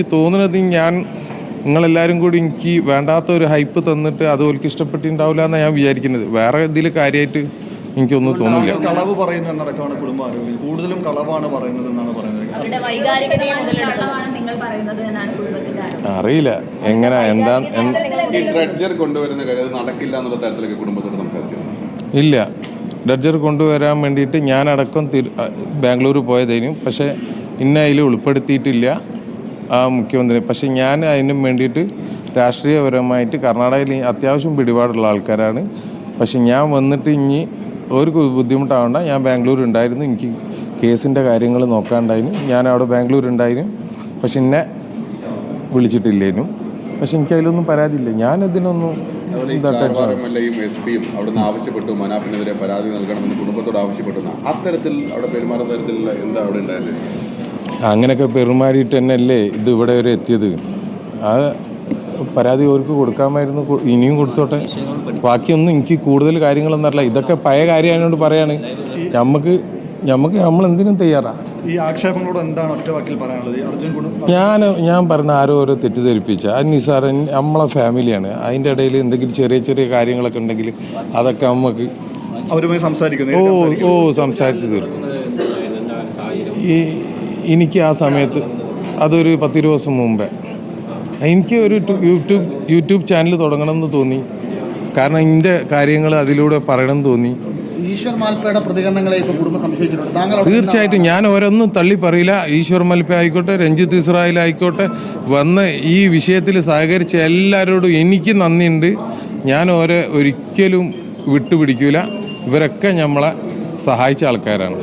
എനിക്ക് തോന്നുന്നത് നിങ്ങളെല്ലാവരും കൂടി എനിക്ക് വേണ്ടാത്തൊരു ഹൈപ്പ് തന്നിട്ട് അത് ഓർക്ക് ഇഷ്ടപ്പെട്ടിട്ടുണ്ടാവില്ല എന്നാണ് ഞാൻ വിചാരിക്കുന്നത്. വേറെ ഇതിൽ കാര്യമായിട്ട് എനിക്കൊന്നും തോന്നില്ല. കളവ് പറയുന്നു എന്നടക്കമാണ് കുടുംബം ആരോഗ്യം, കൂടുതലും കളവാണ് പറയുന്നത് എന്നാണ് പറയുന്നത്. അറിയില്ല എങ്ങനെ എന്താ കൊണ്ടുവരുന്ന കാര്യം നടക്കില്ല എന്നുള്ള തരത്തിലേക്ക് കുടുംബത്തോട് സംസാരിച്ചു. ഇല്ല, ഡ്രഡ്ജർ കൊണ്ടുവരാൻ വേണ്ടിയിട്ട് ഞാനടക്കം ബാംഗ്ലൂർ പോയതേനും, പക്ഷേ ഇന്നെ അതിൽ ഉൾപ്പെടുത്തിയിട്ടില്ല ആ മുഖ്യമന്ത്രി. പക്ഷെ ഞാൻ അതിനും വേണ്ടിയിട്ട് രാഷ്ട്രീയപരമായിട്ട് കർണാടകയിൽ അത്യാവശ്യം പിടിപാടുള്ള ആൾക്കാരാണ്. പക്ഷെ ഞാൻ വന്നിട്ട് ഇനി ഒരു ബുദ്ധിമുട്ടാവണ്ട, ഞാൻ ബാംഗ്ലൂർ ഉണ്ടായിരുന്നു, എനിക്ക് കേസിൻ്റെ കാര്യങ്ങൾ നോക്കാണ്ടായിരുന്നു, ഞാൻ അവിടെ ബാംഗ്ലൂർ ഉണ്ടായിരുന്നു. പക്ഷെ എന്നെ വിളിച്ചിട്ടില്ലേനും. പക്ഷെ എനിക്ക് അതിലൊന്നും പരാതിയില്ല, ഞാനതിനൊന്നും ആവശ്യപ്പെട്ടു മനാഫിനെതിരെ പരാതി നൽകണമെന്ന് കുടുംബത്തോട് ആവശ്യപ്പെട്ടു. അത്തരത്തിൽ അവിടെ പെരുമാറുന്ന തരത്തിലുള്ള എന്താ അവിടെ ഉണ്ടായത്? അങ്ങനെയൊക്കെ പെരുമാറിയിട്ട് തന്നെയല്ലേ ഇത് ഇവിടെ വരെ എത്തിയത്. ആ പരാതി അവർക്ക് കൊടുക്കാമായിരുന്നു, ഇനിയും കൊടുത്തോട്ടെ. ബാക്കിയൊന്നും എനിക്ക് കൂടുതൽ കാര്യങ്ങളൊന്നും അറിയില്ല. ഇതൊക്കെ പഴയ കാര്യമായതുകൊണ്ട് പറയാണ്. നമ്മളെന്തിനും തയ്യാറാണ്. ഈ ആക്ഷേപങ്ങളോട് എന്താണ് ഒറ്റ വാക്കിൽ പറയാനുള്ളത്? ഞാൻ പറഞ്ഞ ആരോ ഓരോ തെറ്റിദ്ധരിപ്പിച്ച നിസാർ നമ്മളെ ഫാമിലിയാണ്. അതിൻ്റെ ഇടയിൽ എന്തെങ്കിലും ചെറിയ കാര്യങ്ങളൊക്കെ ഉണ്ടെങ്കിൽ അതൊക്കെ നമുക്ക് അവരുമായി സംസാരിക്കുന്നു. സംസാരിച്ച് തീർക്കും. എനിക്ക് ആ സമയത്ത് അതൊരു 10 ദിവസം മുമ്പേ എനിക്ക് ഒരു യൂട്യൂബ് ചാനൽ തുടങ്ങണമെന്ന് തോന്നി. കാരണം എൻ്റെ കാര്യങ്ങൾ അതിലൂടെ പറയണമെന്ന് തോന്നി. ഈശ്വർ മാൽപ്പയുടെ പ്രതികരണങ്ങളെ കുടുംബം സംശയിച്ചിട്ടുണ്ട്. തീർച്ചയായിട്ടും ഞാൻ ഓരോന്നും തള്ളി പറയില്ല. ഈശ്വർ മാൽപ്പ ആയിക്കോട്ടെ, രഞ്ജിത്ത് ഇസ്രായേൽ ആയിക്കോട്ടെ, വന്ന് ഈ വിഷയത്തിൽ സഹകരിച്ച എല്ലാവരോടും എനിക്ക് നന്ദിയുണ്ട്. ഞാൻ ഒരിക്കലും വിട്ടുപിടിക്കില്ല. ഇവരൊക്കെ നമ്മളെ സഹായിച്ച ആൾക്കാരാണ്.